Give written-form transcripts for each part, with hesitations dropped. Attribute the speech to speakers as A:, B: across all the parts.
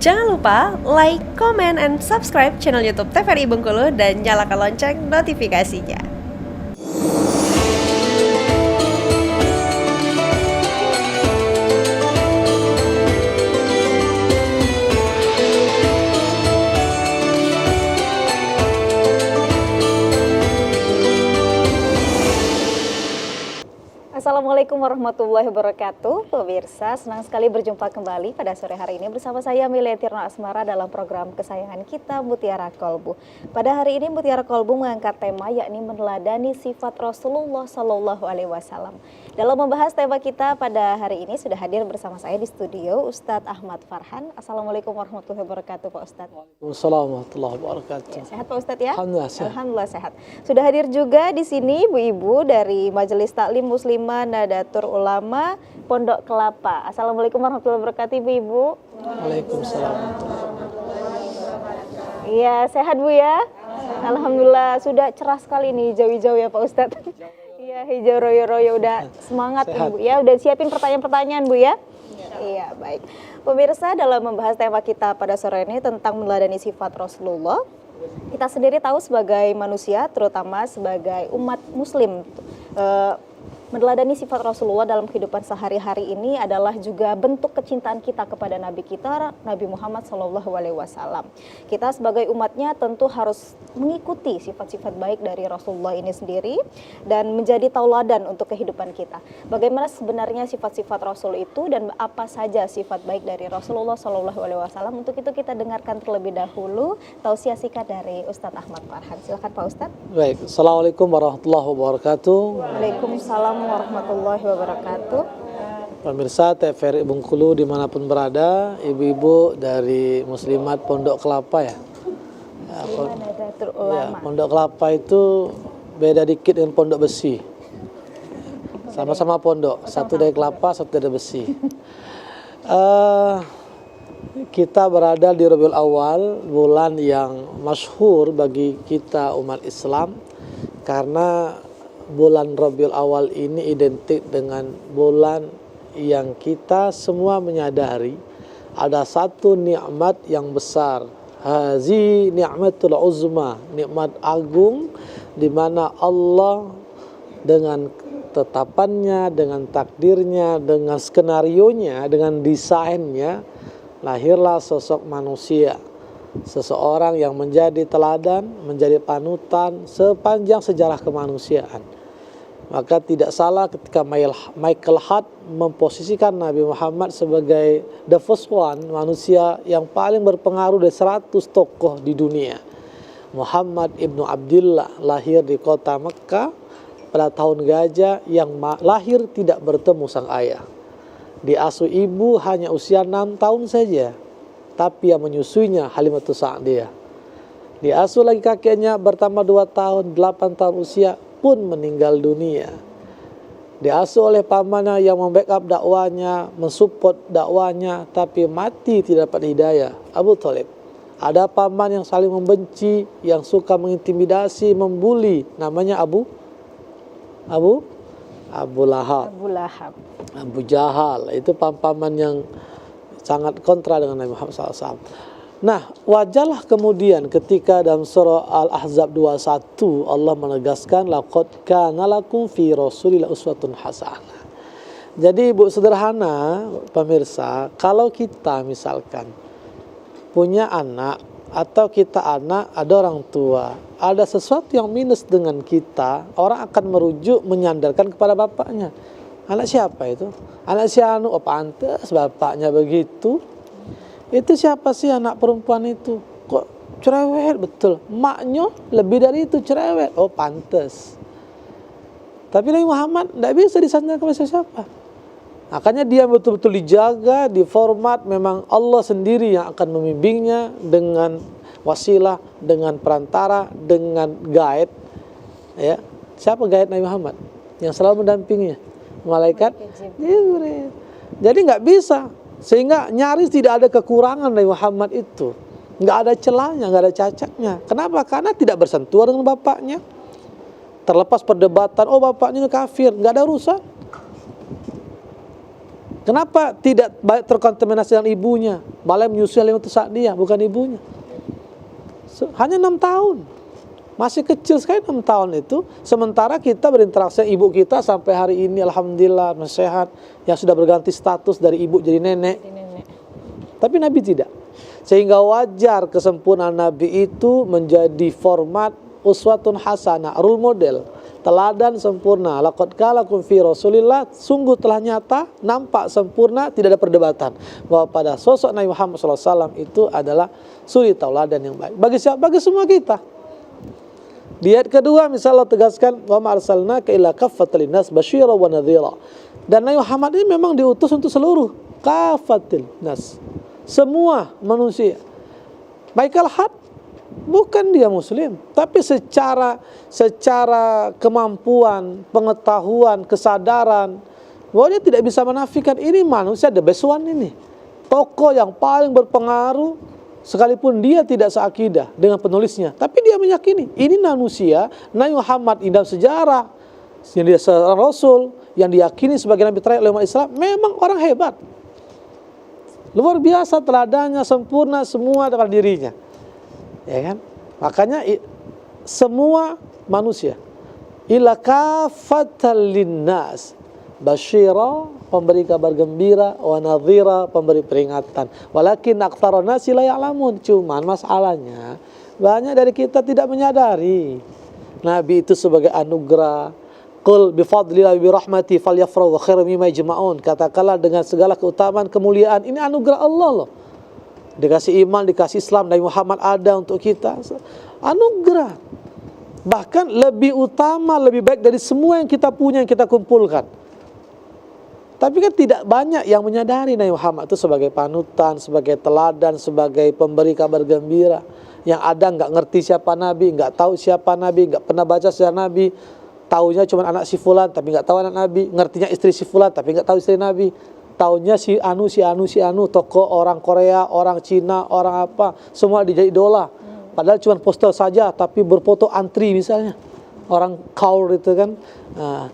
A: Jangan lupa like, comment, and subscribe channel YouTube TVRI Bengkulu dan nyalakan lonceng notifikasinya.
B: Assalamualaikum warahmatullahi wabarakatuh. Pemirsa, senang sekali berjumpa kembali pada sore hari ini bersama saya Amelia Tirno Asmara dalam program kesayangan kita Mutiara Kolbu. Pada hari ini Mutiara Kolbu mengangkat tema yakni meneladani sifat Rasulullah Shallallahu Alaihi Wasallam. Dalam membahas tema kita pada hari ini sudah hadir bersama saya di studio Ustadz Ahmad Farhan. Assalamualaikum warahmatullahi wabarakatuh Pak Ustadz.
C: Waalaikumsalam warahmatullahi wabarakatuh.
B: Ya, sehat Pak Ustadz ya?
C: Alhamdulillah sehat.
B: Alhamdulillah sehat. Sudah hadir juga di sini ibu-ibu dari Majelis Taklim Muslimah Nadatul Ulama Pondok Kelapa. Assalamualaikum warahmatullahi wabarakatuh ibu-ibu.
C: Waalaikumsalam.
B: Iya, sehat Bu ya? Alhamdulillah, sudah cerah sekali nih hijau-hijau ya Pak Ustadz. Iya, hijau royo-royo, udah semangat
C: Sehat.
B: Ibu ya, udah siapin pertanyaan-pertanyaan Bu ya? Iya, baik. Pemirsa, dalam membahas tema kita pada sore ini tentang meneladani sifat Rasulullah, kita sendiri tahu sebagai manusia, terutama sebagai umat muslim, meneladani sifat Rasulullah dalam kehidupan sehari-hari ini adalah juga bentuk kecintaan kita kepada Nabi kita, Nabi Muhammad SAW. Kita sebagai umatnya tentu harus mengikuti sifat-sifat baik dari Rasulullah ini sendiri dan menjadi tauladan untuk kehidupan kita. Bagaimana sebenarnya sifat-sifat Rasul itu dan apa saja sifat baik dari Rasulullah SAW? Untuk itu kita dengarkan terlebih dahulu tausiah singkat dari Ustadz Ahmad Farhan. Silakan Pak Ustadz.
C: Baik, Assalamualaikum warahmatullahi wabarakatuh.
B: Waalaikumsalam warahmatullahi wabarakatuh.
C: Pemirsa TVRI Bengkulu dimanapun berada, ibu-ibu dari Muslimat Pondok Kelapa ya.
B: Nadatul Ulama.
C: Pondok Kelapa itu beda dikit dengan Pondok Besi. Sama-sama pondok, satu dari kelapa, satu dari besi. Kita berada di Rabiul Awal, bulan yang masyhur bagi kita umat Islam karena bulan Rabiul Awal ini identik dengan bulan yang kita semua menyadari ada satu nikmat yang besar. Hazi ni'matul uzma, nikmat agung di mana Allah dengan tetapannya, dengan takdirnya, dengan skenarionya, dengan desainnya lahirlah sosok manusia. Seseorang yang menjadi teladan, menjadi panutan sepanjang sejarah kemanusiaan. Maka tidak salah ketika Michael Hart memposisikan Nabi Muhammad sebagai the first one, manusia yang paling berpengaruh dari 100 tokoh di dunia. Muhammad ibnu Abdullah lahir di kota Mekah pada tahun gajah yang lahir tidak bertemu sang ayah. Diasuh ibu hanya usia 6 tahun saja, tapi yang menyusuinya Halimatus Sa'diyah. Diasuh lagi kakeknya bertambah 2 tahun, 8 tahun usia pun meninggal dunia. Diasuh oleh pamannya yang membackup dakwanya, mensupport dakwanya, tapi mati tidak dapat hidayah, Abu Thalib. Ada paman yang saling membenci, yang suka mengintimidasi, membuli, namanya Abu Lahab. Abu Jahal, itu paman yang sangat kontra dengan Nabi Muhammad SAW. Nah, wajarlah kemudian ketika dalam surah Al-Ahzab 21 Allah menegaskan laqad kana lakum fi Rasulillah uswatun hasanah. Jadi ibu sederhana pemirsa, kalau kita misalkan punya anak atau kita anak ada orang tua, ada sesuatu yang minus dengan kita, orang akan merujuk menyandarkan kepada bapaknya. Anak siapa itu? Anak si anu, oh pantas bapaknya begitu. Itu siapa sih anak perempuan itu? Kok cerewet betul? Maknya lebih dari itu cerewet. Oh pantas. Tapi Nabi Muhammad tidak bisa disandarkan kepada siapa. Makanya dia betul-betul dijaga, diformat. Memang Allah sendiri yang akan membimbingnya dengan wasilah, dengan perantara, dengan guide. Ya, siapa guide Nabi Muhammad? Yang selalu mendampinginya? Malaikat Jibril. Jadi nggak bisa. Sehingga nyaris tidak ada kekurangan dari Muhammad itu. Nggak ada celahnya, nggak ada cacatnya. Kenapa? Karena tidak bersentuhan dengan bapaknya. Terlepas perdebatan, oh bapaknya ini kafir, nggak ada urusan. Kenapa tidak terkontaminasi dengan ibunya? Malah menyusui Halimatus Sa'diyah, bukan ibunya. Hanya 6 tahun. Masih kecil sekali 6 tahun itu. Sementara kita berinteraksi ibu kita sampai hari ini alhamdulillah masih sehat, yang sudah berganti status dari ibu jadi nenek. Tapi Nabi tidak. Sehingga wajar kesempurnaan Nabi itu menjadi format uswatun hasanah, role model, teladan sempurna. Laqad kana lakum fi Rasulillah, sungguh telah nyata, nampak sempurna, tidak ada perdebatan bahwa pada sosok Nabi Muhammad SAW itu adalah suri tauladan yang baik. Bagi siapa? Bagi semua kita. Di ayat kedua misalnya Allah tegaskan wa ma arsalnaka illa kaffatan linnas basyira wa nadhira. Dan Nabi Muhammad ini memang diutus untuk seluruh kafatil nas, semua manusia. Baikal had, bukan dia muslim, tapi secara kemampuan, pengetahuan, kesadaran bahwa dia tidak bisa menafikan ini manusia the best one ini. Tokoh yang paling berpengaruh sekalipun dia tidak seakidah dengan penulisnya, tapi dia meyakini ini manusia, Nabi Muhammad dalam sejarah yang dia seorang rasul yang diyakini sebagai nabi terakhir oleh umat Islam, memang orang hebat. Luar biasa teladannya, sempurna semua dalam dirinya. Ya kan? Makanya semua manusia ila kafatal linnas basyira, pemberi kabar gembira, wa nadhira, pemberi peringatan. Walakin aktsarun nasi la ya'lamun. Cuman masalahnya banyak dari kita tidak menyadari Nabi itu sebagai anugerah. Qul bi fadlillahi bi rahmati falyafrahu wa khairum mimma yajma'un. Katakanlah dengan segala keutamaan, kemuliaan, ini anugerah Allah loh. Dikasih iman, dikasih Islam, Nabi Muhammad ada untuk kita. Anugerah. Bahkan lebih utama, lebih baik dari semua yang kita punya, yang kita kumpulkan. Tapi kan tidak banyak yang menyadari Nabi Muhammad itu sebagai panutan, sebagai teladan, sebagai pemberi kabar gembira. Yang ada nggak ngerti siapa Nabi, nggak tahu siapa Nabi, nggak pernah baca sejarah Nabi. Taunya cuma anak si fulan, tapi nggak tahu anak Nabi. Ngertinya istri si fulan, tapi nggak tahu istri Nabi. Taunya si anu, tokoh orang Korea, orang Cina, orang apa, semua dijadi idola. Padahal cuma poster saja, tapi berfoto antri misalnya. Orang kaur itu kan. Nah,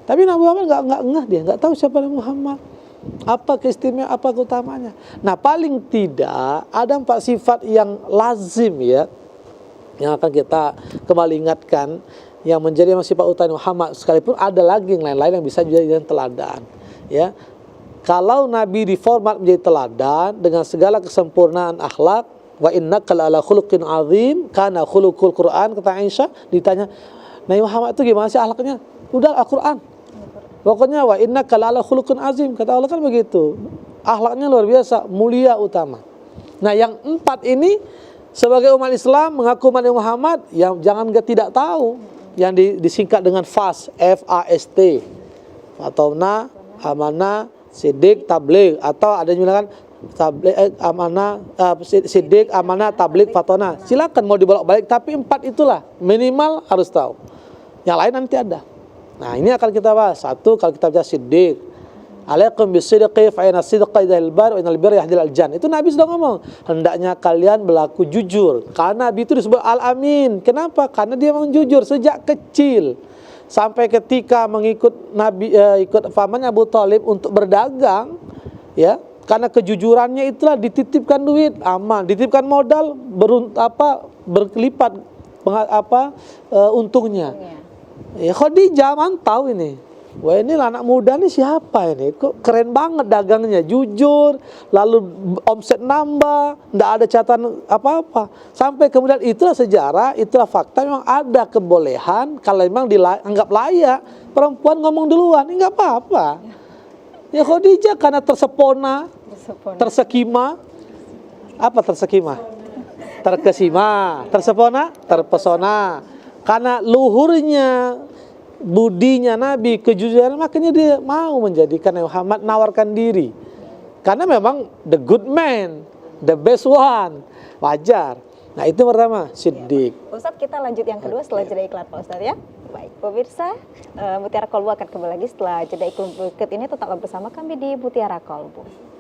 C: tapi Nabi Muhammad nggak ngeh, dia nggak tahu siapa Nabi Muhammad. Apa keistimewaan, apa keutamanya. Nah paling tidak ada 4 sifat yang lazim ya, yang akan kita kembali ingatkan, yang menjadi sifat utama Muhammad. Sekalipun ada lagi yang lain-lain yang bisa jadi teladan ya. Kalau Nabi diformat menjadi teladan dengan segala kesempurnaan akhlak, wa innaka la'ala khuluqin azim, kana khuluqul Quran, kata Aisyah, ditanya Nabi Muhammad itu gimana sih akhlaknya? Udah Al-Quran. Pokoknya wa innaka la'ala khuluqin azim, kata Allah kan begitu. Akhlaknya luar biasa, mulia, utama. Nah, yang 4 ini sebagai umat Islam mengaku Nabi Muhammad, yang jangan tidak tahu, yang disingkat dengan FAST, F-A-S-T, atau amanah, sidik, tabligh, atau ada yang bilang tabligh, amanah, sidik, amanah, tabligh, fatona. Silakan mau dibolak-balik, tapi 4 itulah minimal harus tahu. Yang lain nanti ada. Nah, ini akan kita bahas. 1, kalau kita baca sidik, alaikum bisidqi fa inna sidqa yahdil bar wa innal birra yahdil al-jan. Itu Nabi sudah ngomong, hendaknya kalian berlaku jujur. Karena Nabi itu disebut al-amin. Kenapa? Karena dia memang jujur sejak kecil. Sampai ketika mengikut Nabi, ikut pamannya Abu Thalib untuk berdagang, ya, karena kejujurannya itulah dititipkan duit aman, dititipkan modal berkelipat untungnya. Ya, Khadijah mantau ini. Wah, ini anak muda nih siapa ini? Kok keren banget dagangnya, jujur, lalu omset nambah, enggak ada catatan apa-apa. Sampai kemudian itulah sejarah, itulah fakta, memang ada kebolehan kalau memang dianggap layak perempuan ngomong duluan, ini enggak apa-apa. Ya Khadijah karena tersekima. Apa tersekima? Terkesima, tersepona, terpesona. Karena luhurnya budinya Nabi, kejujuran, makanya dia mau menjadikan Nabi Muhammad, nawarkan diri. Karena memang the good man, the best one, wajar. Nah itu pertama, siddiq.
B: Ustadz, kita lanjut yang kedua setelah jeda iklan Pak Ustadz ya. Baik, pemirsa, Mutiara Kolbu akan kembali lagi setelah jeda iklan berikut ini. Tetaplah bersama kami di Mutiara Kolbu.